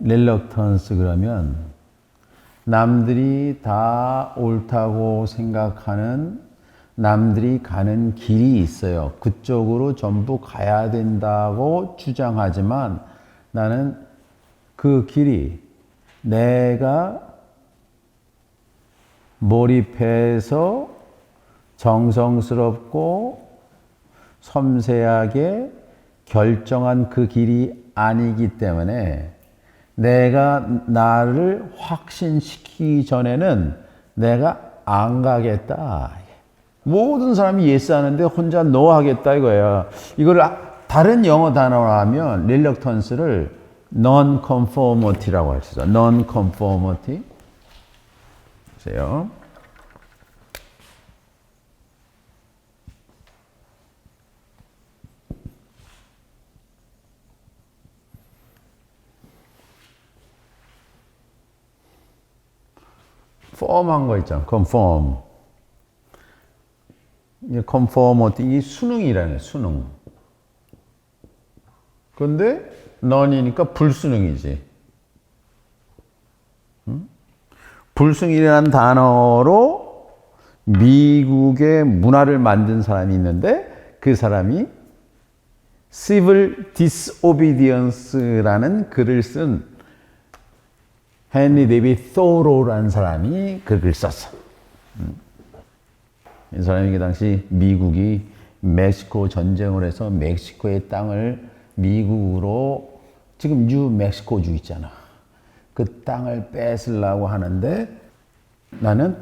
릴럭턴스 그러면 남들이 다 옳다고 생각하는 남들이 가는 길이 있어요. 그쪽으로 전부 가야 된다고 주장하지만 나는 그 길이 내가 몰입해서 정성스럽고 섬세하게 결정한 그 길이 아니기 때문에 내가 나를 확신시키기 전에는 내가 안 가겠다. 모든 사람이 예스 하는데 혼자 노 하겠다 이거야. 이걸 다른 영어 단어로 하면 릴럭턴스를 non-conformity라고 할 수 있어. non-conformity. 보세요. form한 거 있잖아. conform. 이 conformity, 이 수능이라네, 수능. 근데 none이니까 불수능이지. 불수능이라는 단어로 미국의 문화를 만든 사람이 있는데 그 사람이 civil disobedience라는 글을 쓴 헨리 데이비드 thoreau라는 사람이 글을 썼어. 이 사람이 그 당시 미국이 멕시코 전쟁을 해서 멕시코의 땅을 미국으로 지금 뉴멕시코주 있잖아. 그 땅을 뺏으려고 하는데 나는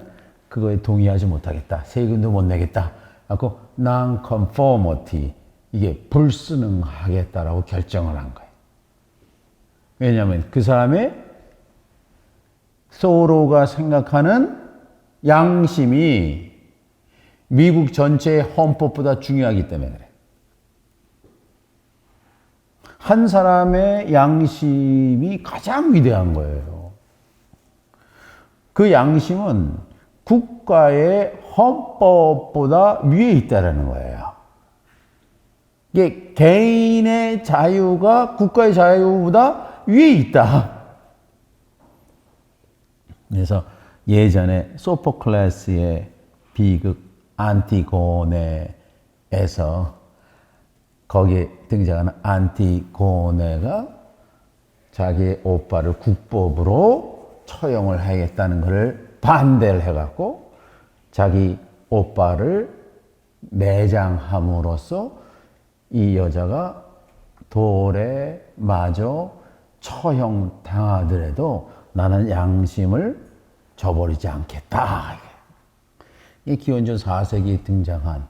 그거에 동의하지 못하겠다. 세금도 못 내겠다. 그래서 non-conformity, 이게 불순응하겠다라고 결정을 한 거예요. 왜냐하면 그 사람의 소로가 생각하는 양심이 미국 전체의 헌법보다 중요하기 때문에 그래. 한 사람의 양심이 가장 위대한 거예요. 그 양심은 국가의 헌법보다 위에 있다는 거예요. 이게 개인의 자유가 국가의 자유보다 위에 있다. 그래서 예전에 소포클레스의 비극 안티고네에서 거기에 등장하는 안티고네가 자기의 오빠를 국법으로 처형을 하겠다는 것을 반대를 해갖고 자기 오빠를 매장함으로써 이 여자가 돌에 맞아 처형당하더라도 나는 양심을 저버리지 않겠다. 이 기원전 4세기에 등장한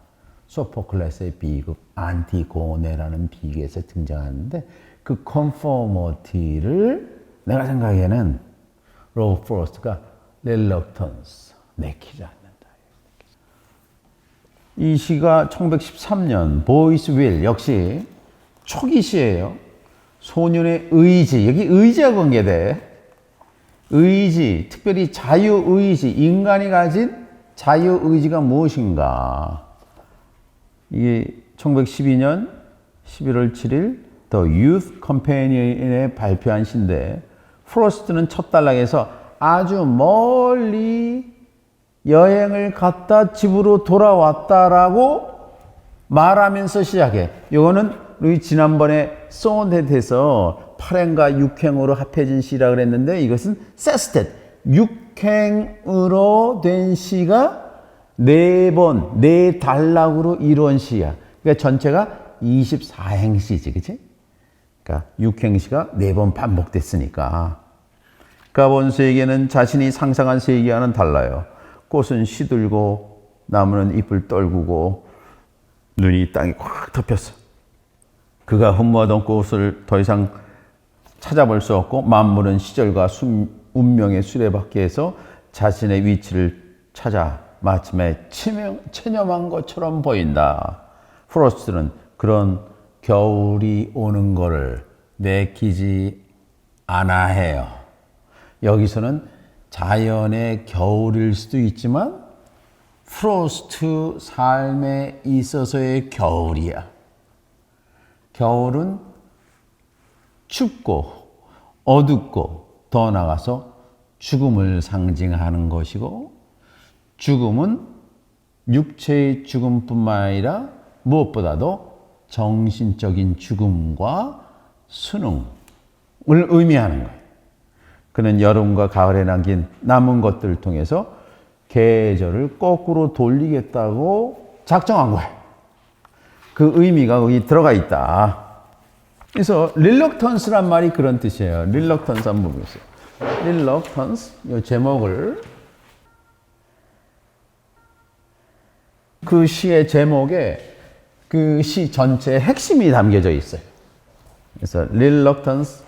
소포클레스의 비극 안티고네라는 비극에서 등장하는데 그 conformity를 내가 생각에는 로버트 프로스트가 reluctance, 내키지 않는다. 이 시가 1913년 보이스 윌 역시 초기 시예요. 소년의 의지, 여기 의지와 관계돼. 의지, 특별히 자유의지, 인간이 가진 자유의지가 무엇인가? 이게 1912년 11월 7일 The Youth Companion에 발표한 시인데 프로스트는 첫 단락에서 아주 멀리 여행을 갔다 집으로 돌아왔다라고 말하면서 시작해. 이거는 우리 지난번에 소넷에서 8행과 6행으로 합해진 시라 그랬는데 이것은 세스텟 6행으로 된 시가 4번, 4단락으로 이루어진 시야. 그러니까 전체가 24행 시지, 그치? 그러니까 6행 시가 4번 반복됐으니까. 가본 세계는 자신이 상상한 세계와는 달라요. 꽃은 시들고 나무는 잎을 떨구고 눈이 땅에 꽉 덮였어. 그가 흠모하던 꽃을 더 이상 찾아볼 수 없고 만물은 시절과 운명의 수레바퀴에서 자신의 위치를 찾아 마침에 체념한 것처럼 보인다. 프로스트는 그런 겨울이 오는 것을 내키지 않아 해요. 여기서는 자연의 겨울일 수도 있지만 프로스트 삶에 있어서의 겨울이야. 겨울은 춥고 어둡고 더 나아가서 죽음을 상징하는 것이고, 죽음은 육체의 죽음뿐만 아니라 무엇보다도 정신적인 죽음과 순응을 의미하는 거예요. 그는 여름과 가을에 남은 것들을 통해서 계절을 거꾸로 돌리겠다고 작정한 거예요. 그 의미가 거기 들어가 있다. 그래서 reluctance란 말이 그런 뜻이에요. reluctance 한번 보겠어요. reluctance, 이 제목을, 그 시의 제목에 그 시 전체의 핵심이 담겨져 있어요. 그래서 reluctance,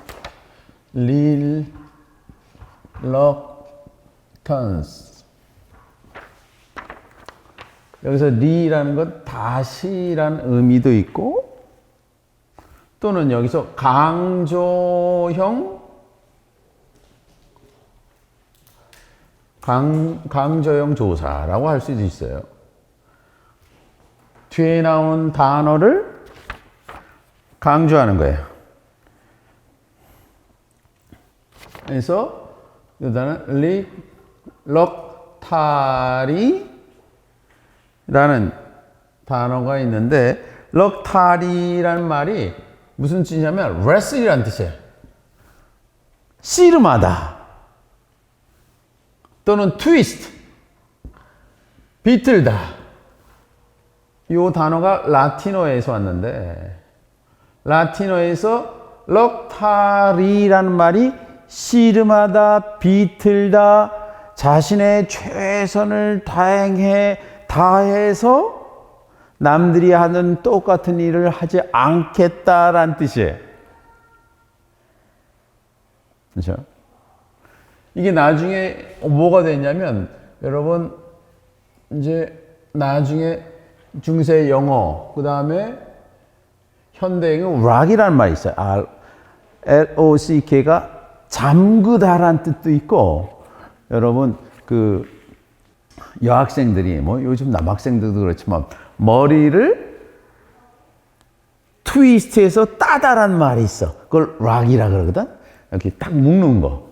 여기서 리라는 건 다시란 의미도 있고, 또는 여기서 강조형 조사라고 할 수도 있어요. 뒤에 나온 단어를 강조하는 거예요. 그래서 일단은 럭타리라는 단어가 있는데, 럭타리라는 말이 무슨 뜻이냐면 wrestle이라는 뜻이에요. 씨름하다, 또는 twist, 비틀다. 이 단어가 라틴어에서 왔는데, 라틴어에서 럭타리라는 말이 씨름하다, 비틀다, 자신의 최선을 다해서 남들이 하는 똑같은 일을 하지 않겠다라는 뜻이에요. 그렇죠? 이게 나중에 뭐가 됐냐면, 여러분 이제 나중에 중세 영어, 그 다음에 현대에는 락이라는 말이 있어요. LOCK가 잠그다라는 뜻도 있고, 여러분 그 여학생들이, 뭐 요즘 남학생들도 그렇지만 머리를 트위스트해서 따다라는 말이 있어. 그걸 락이라 그러거든. 이렇게 딱 묶는 거.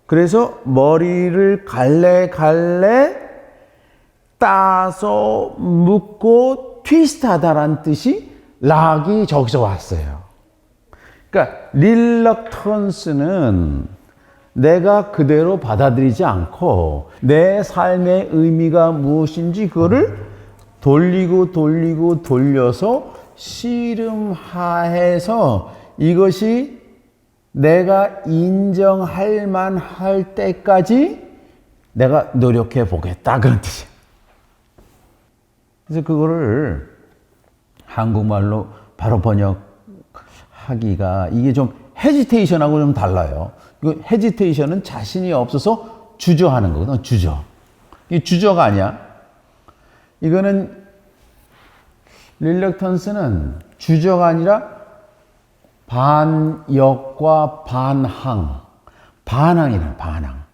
그래서 머리를 갈래 따서 묶고 트위스트하다라는 뜻이 락이 저기서 왔어요. 그러니까 reluctance는 내가 그대로 받아들이지 않고 내 삶의 의미가 무엇인지 그거를 돌려서 씨름하해서 이것이 내가 인정할 만할 때까지 내가 노력해 보겠다, 그런 뜻이에요. 그래서 그거를 한국말로 바로 번역하기가, 이게 좀 헤지테이션하고 좀 달라요. 이거 헤지테이션은 자신이 없어서 주저하는 거거든, 주저. 이게 주저가 아니야. 이거는 reluctance는 주저가 아니라 반역과 반항이란 반항.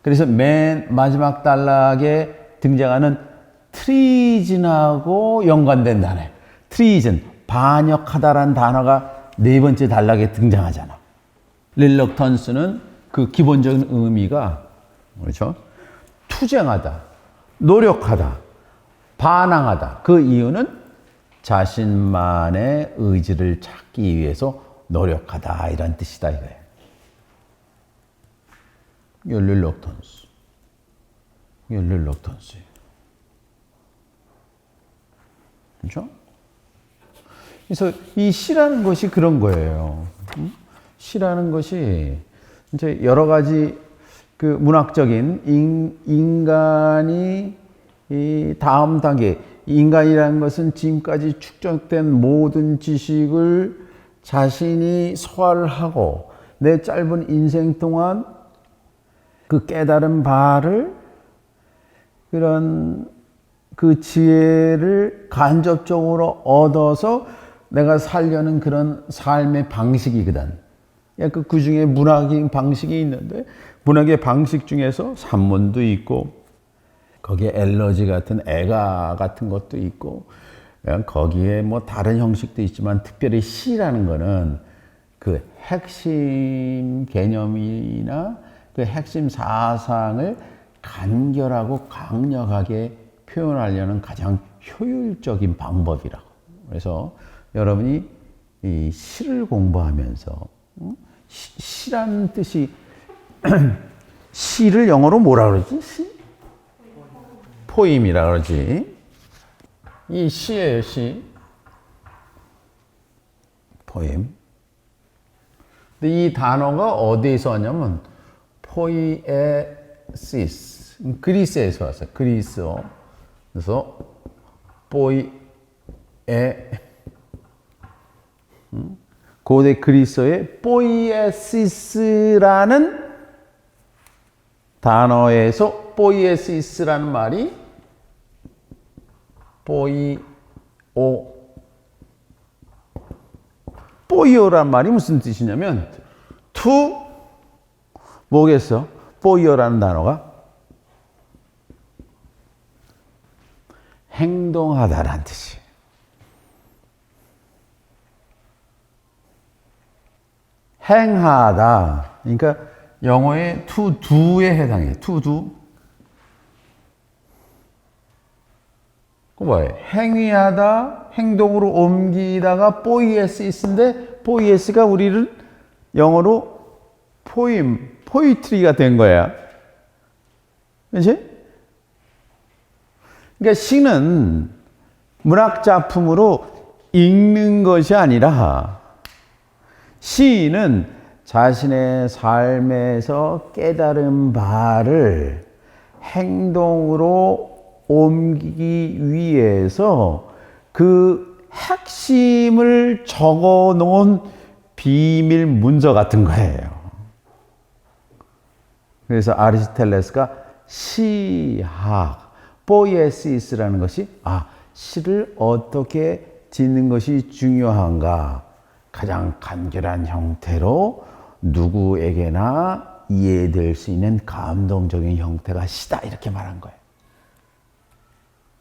그래서 맨 마지막 단락에 등장하는 treason하고 연관된 단어예요. treason, 반역하다라는 단어가 네 번째 단락에 등장하잖아. reluctance는 그 기본적인 의미가, 그렇죠? 투쟁하다, 노력하다, 반항하다. 그 이유는 자신만의 의지를 찾기 위해서 노력하다, 이런 뜻이다 이거예요. 이게 reluctance. 이게 reluctance예요. 그렇죠? 그래서 이 시라는 것이 그런 거예요. 시라는 것이 이제 여러 가지 그 문학적인 인간이 이 다음 단계, 인간이라는 것은 지금까지 축적된 모든 지식을 자신이 소화를 하고 내 짧은 인생 동안 그 깨달은 바를, 그런 그 지혜를 간접적으로 얻어서 내가 살려는 그런 삶의 방식이거든. 그 중에 문학의 방식이 있는데, 문학의 방식 중에서 산문도 있고, 거기에 엘러지 같은 애가 같은 것도 있고, 거기에 뭐 다른 형식도 있지만, 특별히 시라는 거는 그 핵심 개념이나 그 핵심 사상을 간결하고 강력하게 표현하려는 가장 효율적인 방법이라고. 그래서 여러분이 이 시를 공부하면서 시라는 뜻이 시를 영어로 뭐라 그러지? 시? 포임이라 그러지. 이 시예요, 시. 포임. 근데 이 단어가 어디에서 왔냐면 포이에시스. 그리스에서 왔어요. 그리스어. 그래서 포이에 고대 그리스어의 포이에시스라는 단어에서 포이에시스라는 말이 포이오란 말이 무슨 뜻이냐면 to 뭐겠어? 포이오라는 단어가 행동하다라는 뜻이에요. 행하다. 그러니까 영어의 to do에 해당해요. to do. 그 뭐예요? 행위하다, 행동으로 옮기다가 poiesis인데 poies가 우리를 영어로 poetry가 된 거야. 그렇지? 그러니까 시는 문학 작품으로 읽는 것이 아니라 시인은 자신의 삶에서 깨달은 바를 행동으로 옮기기 위해서 그 핵심을 적어 놓은 비밀 문서 같은 거예요. 그래서 아리스토텔레스가 시학, 포이에시스라는 것이 시를 어떻게 짓는 것이 중요한가 가장 간결한 형태로 누구에게나 이해될 수 있는 감동적인 형태가 시다 이렇게 말한 거예요.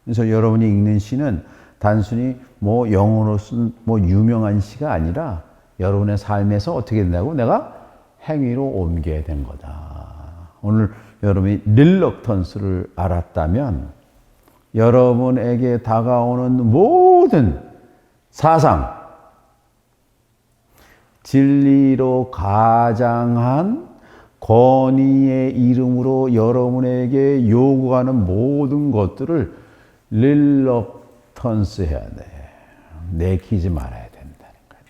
그래서 여러분이 읽는 시는 단순히 뭐 영어로 쓴 뭐 유명한 시가 아니라 여러분의 삶에서 어떻게 된다고? 내가 행위로 옮겨야 되는 거다. 오늘 여러분이 릴럭턴스를 알았다면 여러분에게 다가오는 모든 사상, 진리로 가장한 권위의 이름으로 여러분에게 요구하는 모든 것들을 릴럭턴스 해야 돼. 내키지 말아야 된다는 거예요.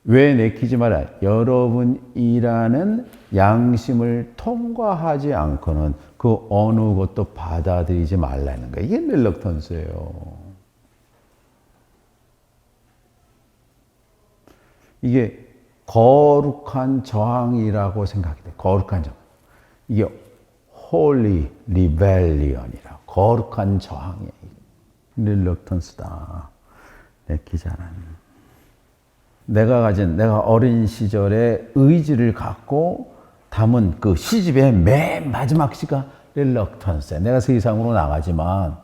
왜 내키지 말아야 돼? 여러분이라는 양심을 통과하지 않고는 그 어느 것도 받아들이지 말라는 거예요. 이게 릴럭턴스예요. 이게 거룩한 저항이라고 생각이 돼. 거룩한 저항. 이게 holy rebellion이라고. 거룩한 저항이에요. 릴럭턴스다. 내키지 않은. 내가 어린 시절에 의지를 갖고 담은 그 시집의 맨 마지막 시가 릴럭턴스야. 내가 세상으로 나가지만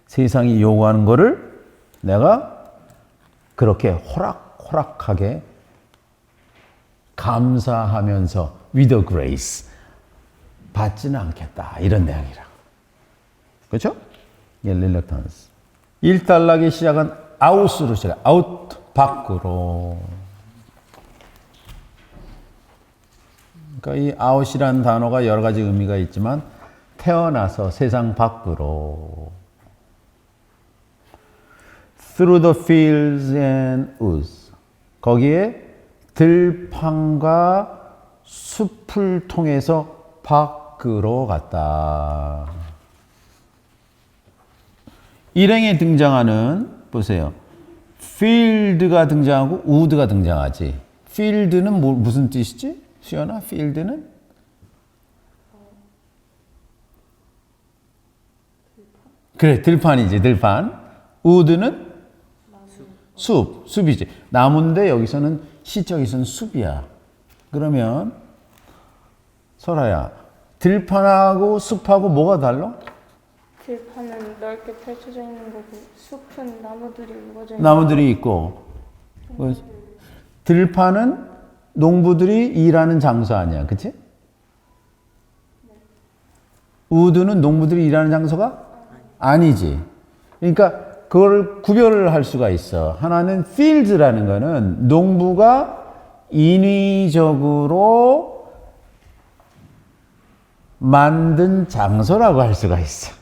세상이 요구하는 거를 내가 그렇게 호락호락하게 감사하면서 with a grace 받지는 않겠다. 이런 내용이라고. 그렇죠? 예, 릴럭턴스. 일단락의 시작은 out으로 시작해. out, 밖으로. 그러니까 이 out이라는 단어가 여러 가지 의미가 있지만 태어나서 세상 밖으로. through the fields and woods. 거기에 들판과 숲을 통해서 밖으로 갔다. 일행에 등장하는 보세요. field가 등장하고 wood가 등장하지. field는 무슨 뜻이지? 수연아, field는? 그래, 들판이지, 들판. wood는? 숲이지. 나무인데 여기서는 시적에서는 숲이야. 그러면 설아야, 들판하고 숲하고 뭐가 달라? 들판은 넓게 펼쳐져 있는 거고 숲은 나무들이 우거져 있는 나무들이 있고 들판은 농부들이 일하는 장소 아니야, 그치? 우드는 농부들이 일하는 장소가 아니지. 그러니까 그걸 구별을 할 수가 있어. 하나는 field라는 거는 농부가 인위적으로 만든 장소라고 할 수가 있어.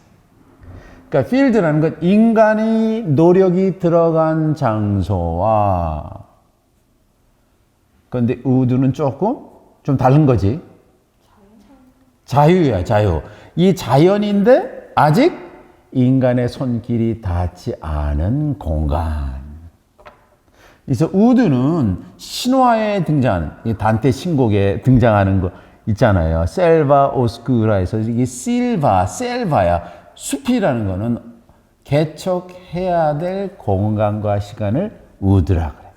그러니까 field라는 건 인간의 노력이 들어간 장소와, 그런데 우드는 조금 좀 다른 거지. 자유야, 자유. 이 자연인데 아직 인간의 손길이 닿지 않은 공간. 그래서 우드는 신화에 등장하는, 이 단테 신곡에 등장하는 거 있잖아요. 셀바 오스쿠라에서 이게 셀바야. 숲이라는 거는 개척해야 될 공간과 시간을 우드라 그래.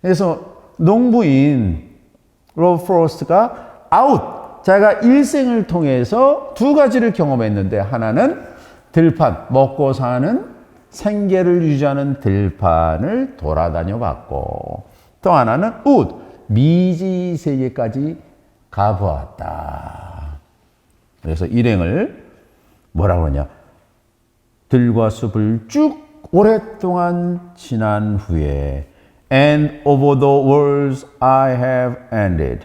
그래서 농부인 로브 프로스트가 자기가 일생을 통해서 두 가지를 경험했는데, 하나는 들판, 먹고 사는 생계를 유지하는 들판을 돌아다녀 봤고, 또 하나는 미지 세계까지 가보았다. 그래서 일행을 뭐라고 그러냐, 들과 숲을 쭉 오랫동안 지난 후에 And over the worlds I have ended.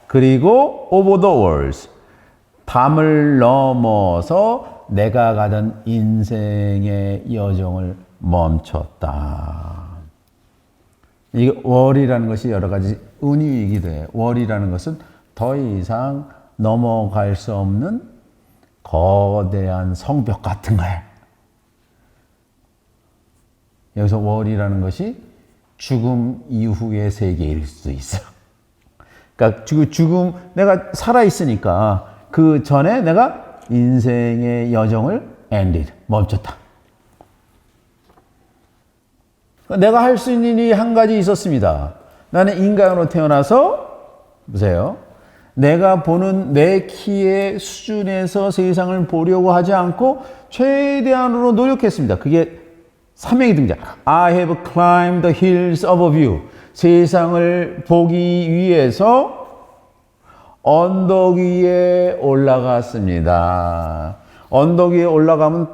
그리고 over the worlds, 담을 넘어서 내가 가던 인생의 여정을 멈췄다. 이게 월이라는 것이 여러 가지 은유이기도 해. 월이라는 것은 더 이상 넘어갈 수 없는 거대한 성벽 같은 거야. 여기서 월이라는 것이 죽음 이후의 세계일 수도 있어. 그러니까 죽음, 내가 살아있으니까 그 전에 내가 인생의 여정을 ended, 멈췄다. 내가 할 수 있는 일이 한 가지 있었습니다. 나는 인간으로 태어나서, 보세요. 내가 보는 내 키의 수준에서 세상을 보려고 하지 않고 최대한으로 노력했습니다. 그게 사명이 등장. I have climbed the hills of view. 세상을 보기 위해서 언덕 위에 올라갔습니다. 언덕 위에 올라가면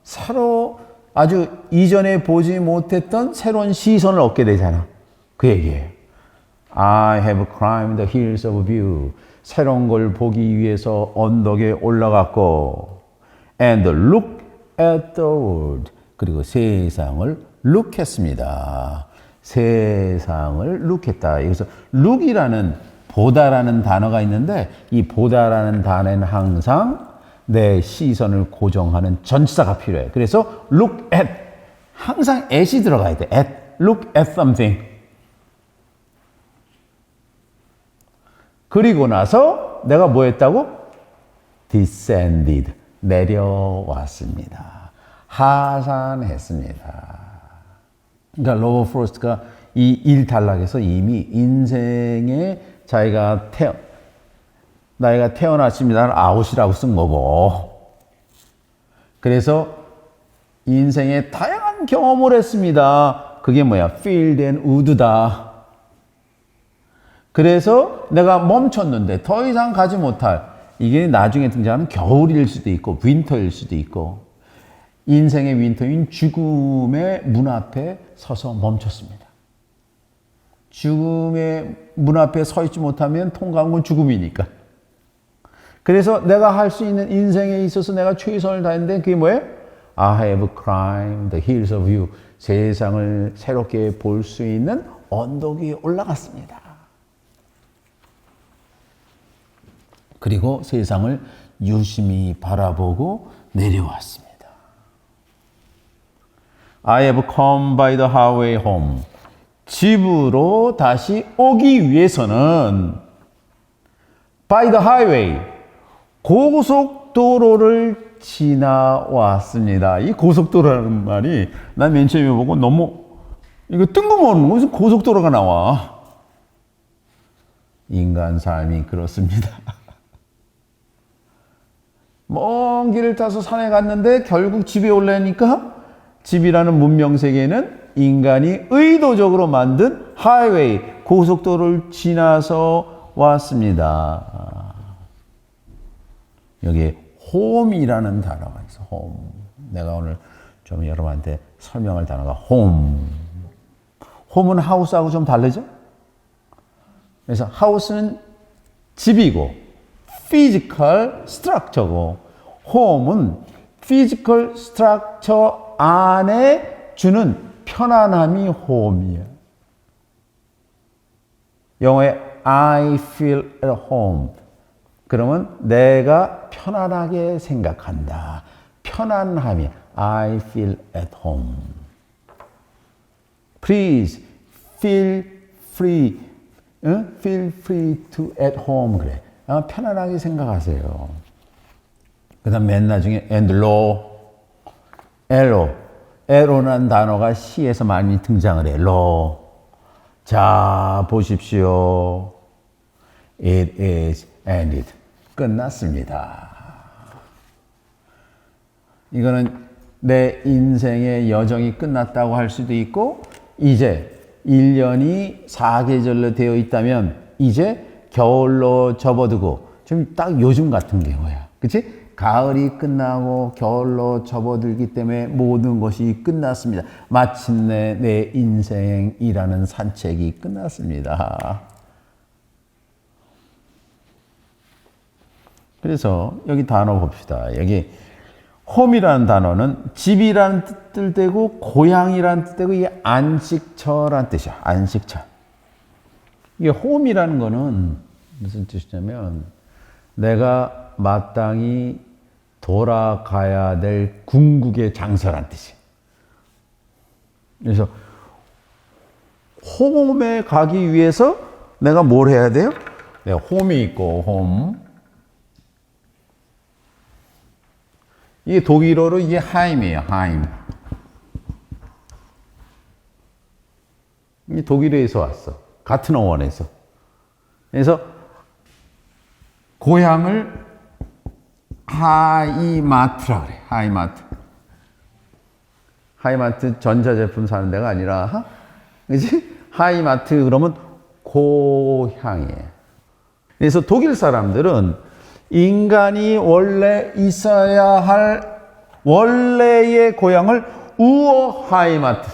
서로 아주 이전에 보지 못했던 새로운 시선을 얻게 되잖아. 그 얘기예요. I have climbed the hills of view. 새로운 걸 보기 위해서 언덕에 올라갔고, and look at the world. 그리고 세상을 look했습니다. 세상을 look했다. 여기서 look이라는, 보다라는 단어가 있는데, 이 보다라는 단어는 항상 내 시선을 고정하는 전치사가 필요해. 그래서 look at, 항상 at이 들어가야 돼. look at something. 그리고 나서 내가 뭐 했다고? descended, 내려왔습니다. 하산했습니다. 그러니까 로버 프로스트가 이 일단락에서 이미 인생에 나이가 태어났습니다는 아웃이라고 쓴 거고, 그래서 인생에 다양한 경험을 했습니다. 그게 뭐야? field and wood다. 그래서 내가 멈췄는데 더 이상 가지 못할, 이게 나중에 등장하는 겨울일 수도 있고 윈터일 수도 있고, 인생의 윈터인 죽음의 문 앞에 서서 멈췄습니다. 죽음의 문 앞에 서 있지 못하면 통과한 건 죽음이니까. 그래서 내가 할 수 있는 인생에 있어서 내가 최선을 다했는데 그게 뭐예요? I have climbed the hills of view. 세상을 새롭게 볼 수 있는 언덕 위에 올라갔습니다. 그리고 세상을 유심히 바라보고 내려왔습니다. I have come by the highway home. 집으로 다시 오기 위해서는 by the highway, 고속도로를 지나왔습니다. 이 고속도로라는 말이 난 맨 처음에 보고 너무 이거 뜬금없는 거지. 고속도로가 나와. 인간 삶이 그렇습니다. 먼 길을 타서 산에 갔는데 결국 집에 올라니까 집이라는 문명 세계는 인간이 의도적으로 만든 하이웨이, 고속도로를 지나서 왔습니다. 여기에 홈이라는 단어가 있어. 홈. 내가 오늘 좀 여러분한테 설명할 단어가 홈. 홈은 하우스하고 좀 다르죠? 그래서 하우스는 집이고 피지컬 스트럭처고 홈은 피지컬 스트럭처 안에 주는 편안함이 홈이에요. 영어에 I feel at home. 그러면 내가 편안하게 생각한다. 편안함이 I feel at home. Please feel free. Feel free to at home 그래. 편안하게 생각하세요. 그 다음 맨 나중에 and low. L라는 단어가 시에서 많이 등장을 해. low. 자, 보십시오. It is ended. 끝났습니다. 이거는 내 인생의 여정이 끝났다고 할 수도 있고, 이제 1년이 4계절로 되어 있다면, 이제 겨울로 접어두고, 좀 딱 요즘 같은 경우야. 그치? 가을이 끝나고 겨울로 접어들기 때문에 모든 것이 끝났습니다. 마침내 내 인생이라는 산책이 끝났습니다. 그래서 여기 단어 봅시다. 여기 홈이라는 단어는 집이라는 뜻을 떼고 고향이라는 뜻 떼고 이게 안식처라는 뜻이야. 안식처. 이게 홈이라는 거는 무슨 뜻이냐면 내가 마땅히 돌아가야 될 궁극의 장소란 뜻이에요. 그래서 홈에 가기 위해서 내가 뭘 해야 돼요? 내가 홈이 있고 홈. 이게 독일어로 이게 하임이에요. 하임. 이게 독일어에서 왔어. 같은 어원에서. 그래서 고향을 하이마트라 그래. 하이마트. 하이마트 전자제품 사는 데가 아니라, 그지? 하이마트 그러면 고향이에요. 그래서 독일 사람들은 인간이 원래 있어야 할 원래의 고향을 우어하이마트.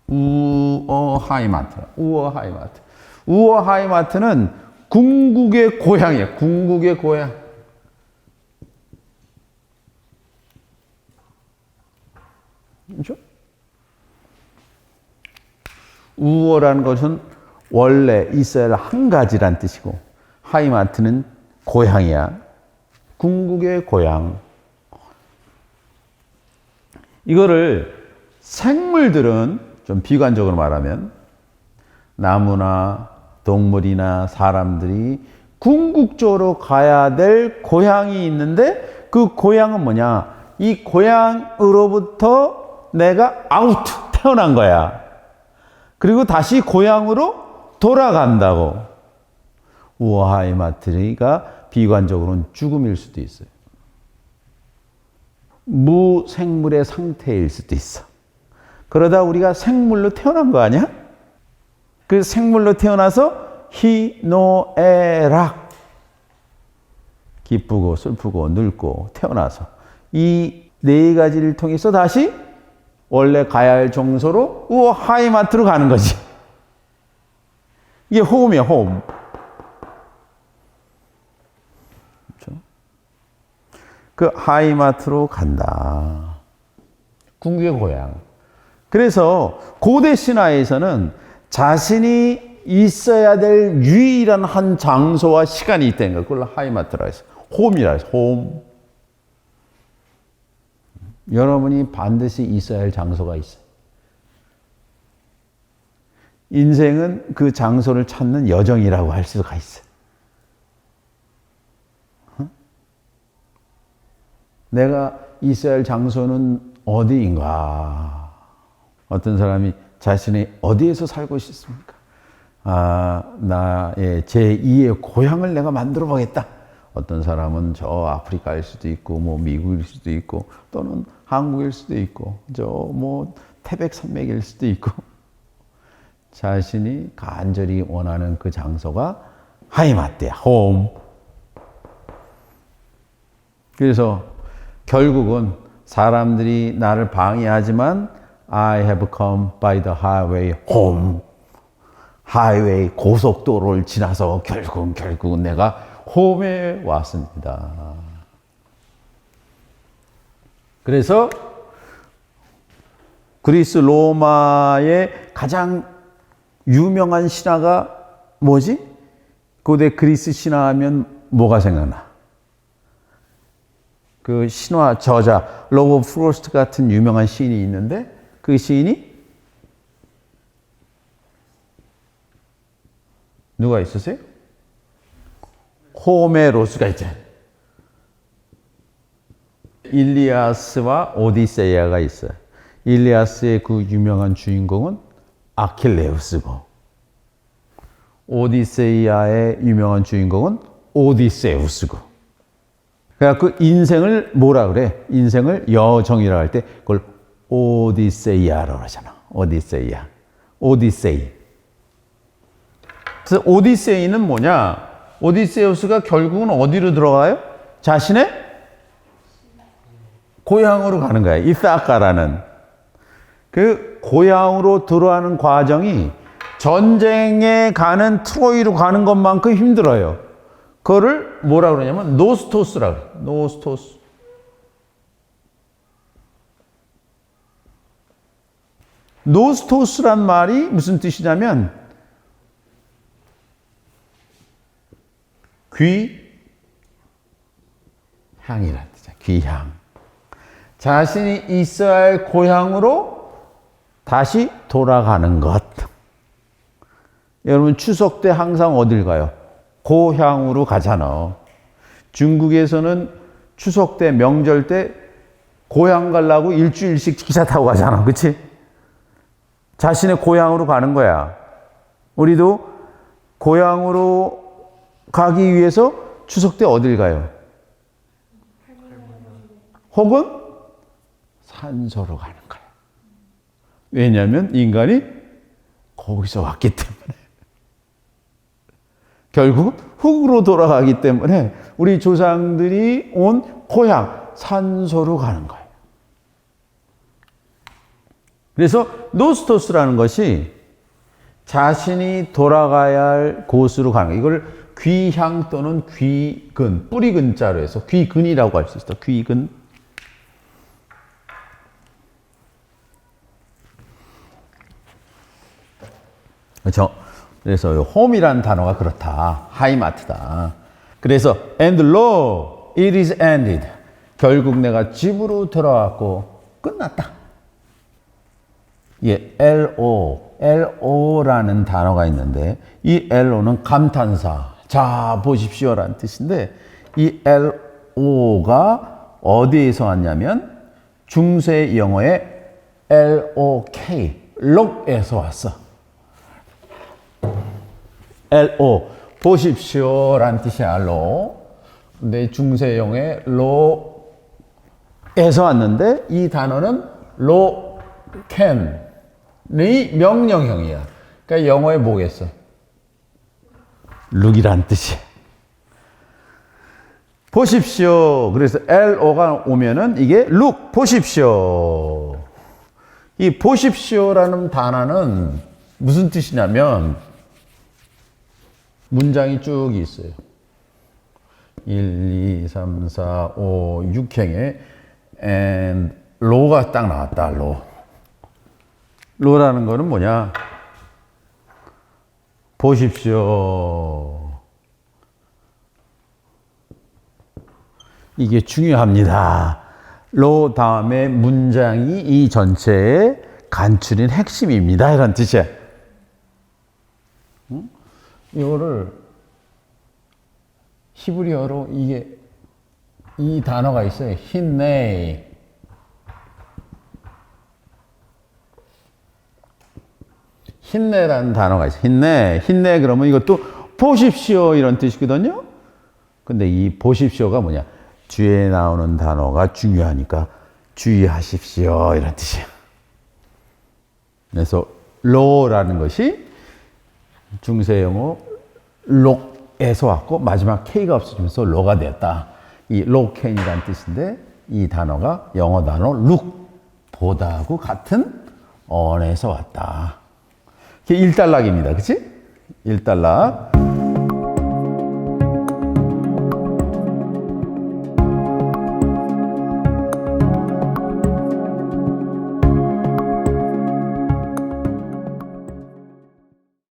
우어하이마트. 우어하이마트. 우어하이마트는 궁극의 고향이에요. 궁극의 고향. 그렇죠? 우어라는 것은 원래 있어야 할 한 가지란 뜻이고 하이마트는 고향이야. 궁극의 고향. 이거를 생물들은 좀 비관적으로 말하면 나무나 동물이나 사람들이 궁극적으로 가야 될 고향이 있는데 그 고향은 뭐냐? 이 고향으로부터 내가 아우트, 태어난 거야. 그리고 다시 고향으로 돌아간다고. 우어하이마트가 비관적으로는 죽음일 수도 있어요. 무생물의 상태일 수도 있어. 그러다 우리가 생물로 태어난 거 아니야? 그 생물로 태어나서 희노애락, 기쁘고 슬프고 늙고 태어나서 이 네 가지를 통해서 다시 원래 가야 할 장소로 우어하이마트로 가는 거지. 이게 홈이야, 홈. 그렇죠? 그 하이마트로 간다. 궁극의 고향. 그래서 고대 신화에서는 자신이 있어야 될 유일한 한 장소와 시간이 있다는 걸 그걸 하이마트라 해서 홈이라 해서 홈. 여러분이 반드시 있어야 할 장소가 있어요. 인생은 그 장소를 찾는 여정이라고 할 수가 있어요. 내가 있어야 할 장소는 어디인가? 어떤 사람이 자신이 어디에서 살고 싶습니까? 나의 제2의 고향을 내가 만들어 보겠다. 어떤 사람은 저 아프리카일 수도 있고, 뭐 미국일 수도 있고, 또는 한국일 수도 있고, 저 뭐 태백산맥일 수도 있고 자신이 간절히 원하는 그 장소가 하이마트야, 홈. 그래서 결국은 사람들이 나를 방해하지만 I have come by the highway home. 하이웨이 고속도로를 지나서 결국은 내가 홈에 왔습니다. 그래서 그리스 로마의 가장 유명한 신화가 뭐지? 고대 그리스 신화하면 뭐가 생각나? 그 신화 저자 로버 프로스트 같은 유명한 시인이 있는데 그 시인이 누가 있으세요? 호메로스가 있잖아요. 일리아스와 오디세이아가 있어요. 일리아스의 그 유명한 주인공은 아킬레우스고 오디세이아의 유명한 주인공은 오디세우스고. 그러니까 그 인생을 뭐라 그래? 인생을 여정이라고 할 때 그걸 오디세이아라고 하잖아. 오디세이아. 오디세이. 그래서 오디세이는 뭐냐? 오디세우스가 결국은 어디로 들어가요? 자신의 고향으로 가는 거야. 이사카라는. 그 고향으로 들어가는 과정이 전쟁에 가는 트로이로 가는 것만큼 힘들어요. 그거를 뭐라 그러냐면 노스토스라고 그래요. 노스토스. 노스토스란 말이 무슨 뜻이냐면 귀향이라는 뜻이야. 귀향. 자신이 있어야 할 고향으로 다시 돌아가는 것. 여러분 추석 때 항상 어딜 가요? 고향으로 가잖아. 중국에서는 추석 때 명절 때 고향 가려고 일주일씩 기차 타고 가잖아. 그치? 자신의 고향으로 가는 거야. 우리도 고향으로 가기 위해서 추석 때 어딜 가요? 혹은 산소로 가는 거야. 왜냐하면 인간이 거기서 왔기 때문에. 결국 흙으로 돌아가기 때문에 우리 조상들이 온 고향 산소로 가는 거예요. 그래서 노스토스라는 것이 자신이 돌아가야 할 곳으로 가는 거예요. 이걸 귀향 또는 귀근, 뿌리 근자로 해서 귀근이라고 할 수 있어. 귀근. 그렇죠? 그래서 홈이라는 단어가 그렇다. 하이마트다. 그래서 and lo, it is ended. 결국 내가 집으로 돌아왔고 끝났다. 예, LO라는 단어가 있는데 이 LO는 감탄사. 자, 보십시오라는 뜻인데 이 LO가 어디에서 왔냐면 중세 영어의 LOK, 록에서 왔어. LO, 보십시오라는 뜻이야, 로. 근데 중세 영어의 로에서 왔는데 이 단어는 록캔이 명령형이야. 그러니까 영어에 뭐겠어? 룩이란 뜻이야. 보십시오. 그래서 LO가 오면은 이게 룩, 보십시오. 이 보십시오라는 단어는 무슨 뜻이냐면 문장이 쭉 있어요. 1, 2, 3, 4, 5, 6행에 and 로가 딱 나왔다. 로. 로라는 거는 뭐냐? 보십시오. 이게 중요합니다. 로 다음에 문장이 이 전체의 간추린 핵심입니다. 이런 뜻이야. 응? 이거를 히브리어로 이게 이 단어가 있어요. 힌네. 힌네라는 단어가 있어요. 힌네. 힌네 그러면 이것도 보십시오 이런 뜻이거든요. 근데 이 보십시오가 뭐냐? 뒤에 나오는 단어가 중요하니까 주의하십시오 이런 뜻이야. 그래서 로라는 것이 중세 영어 록에서 왔고 마지막 K가 없어지면서 로가 되었다. 이 로켄이라는 뜻인데 이 단어가 영어 단어 look, 보다하고 같은 언에서 왔다. 이게 1달러입니다. 그치? 1달러.